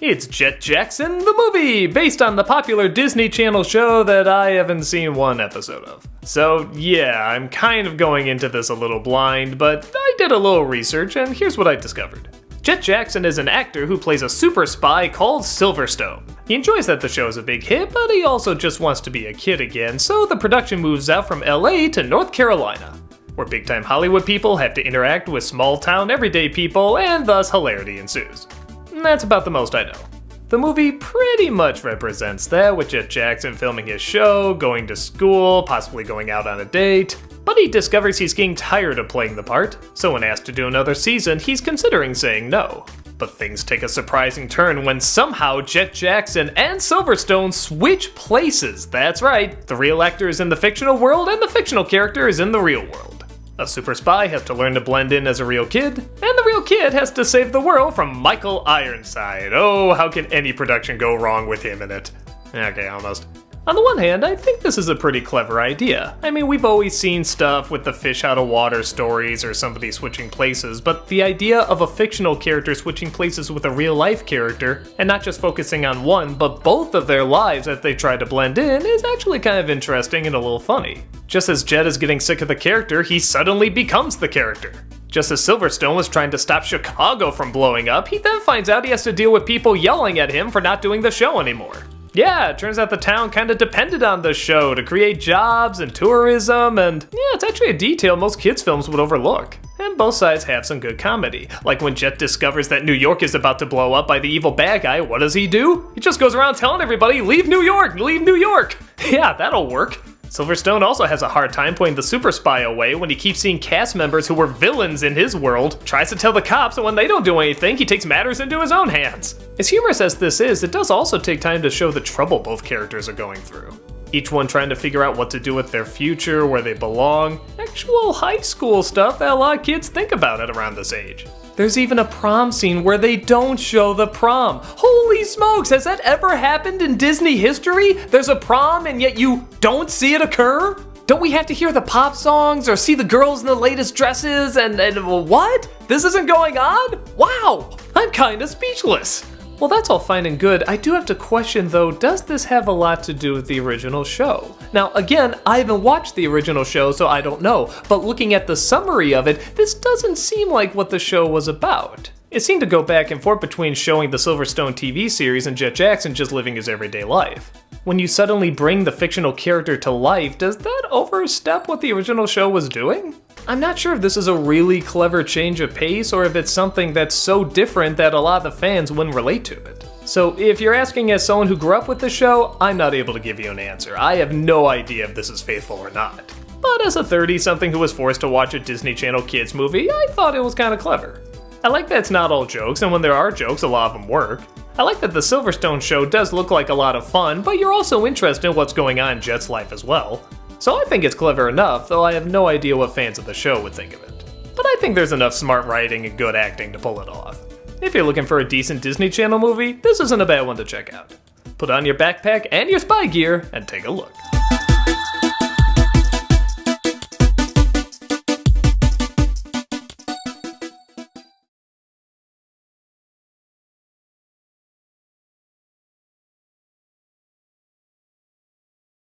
It's Jett Jackson, the movie, based on the popular Disney Channel show that I haven't seen one episode of. So yeah, I'm kind of going into this a little blind, but I did a little research and here's what I discovered. Jett Jackson is an actor who plays a super spy called Silverstone. He enjoys that the show is a big hit, but he also just wants to be a kid again, so the production moves out from LA to North Carolina, where big-time Hollywood people have to interact with small-town everyday people, and thus hilarity ensues. And that's about the most I know. The movie pretty much represents that, with Jett Jackson filming his show, going to school, possibly going out on a date. But he discovers he's getting tired of playing the part, so when asked to do another season, he's considering saying no. But things take a surprising turn when somehow Jett Jackson and Silverstone switch places. That's right, the real actor is in the fictional world and the fictional character is in the real world. A super spy has to learn to blend in as a real kid, and the real kid has to save the world from Michael Ironside. Oh, how can any production go wrong with him in it? Okay, almost. On the one hand, I think this is a pretty clever idea. I mean, we've always seen stuff with the fish out of water stories or somebody switching places, but the idea of a fictional character switching places with a real life character, and not just focusing on one, but both of their lives as they try to blend in, is actually kind of interesting and a little funny. Just as Jett is getting sick of the character, he suddenly becomes the character. Just as Silverstone was trying to stop Chicago from blowing up, he then finds out he has to deal with people yelling at him for not doing the show anymore. Yeah, it turns out the town kinda depended on the show to create jobs and tourism, and yeah, it's actually a detail most kids' films would overlook. And both sides have some good comedy. Like when Jett discovers that New York is about to blow up by the evil bad guy, what does he do? He just goes around telling everybody, leave New York, leave New York! Yeah, that'll work. Silverstone also has a hard time putting the super spy away when he keeps seeing cast members who were villains in his world, tries to tell the cops, and when they don't do anything, he takes matters into his own hands. As humorous as this is, it does also take time to show the trouble both characters are going through. Each one trying to figure out what to do with their future, where they belong, actual high school stuff that a lot of kids think about at around this age. There's even a prom scene where they don't show the prom. Holy smokes, has that ever happened in Disney history? There's a prom and yet you don't see it occur? Don't we have to hear the pop songs or see the girls in the latest dresses and what? This isn't going on? Wow, I'm kinda speechless. Well, that's all fine and good. I do have to question though, does this have a lot to do with the original show? Now again, I haven't watched the original show, so I don't know, but looking at the summary of it, this doesn't seem like what the show was about. It seemed to go back and forth between showing the Silverstone TV series and Jett Jackson just living his everyday life. When you suddenly bring the fictional character to life, does that overstep what the original show was doing? I'm not sure if this is a really clever change of pace or if it's something that's so different that a lot of the fans wouldn't relate to it. So if you're asking as someone who grew up with the show, I'm not able to give you an answer. I have no idea if this is faithful or not. But as a 30-something who was forced to watch a Disney Channel kids movie, I thought it was kind of clever. I like that it's not all jokes, and when there are jokes, a lot of them work. I like that the Silverstone show does look like a lot of fun, but you're also interested in what's going on in Jett's life as well. So I think it's clever enough, though I have no idea what fans of the show would think of it. But I think there's enough smart writing and good acting to pull it off. If you're looking for a decent Disney Channel movie, this isn't a bad one to check out. Put on your backpack and your spy gear and take a look.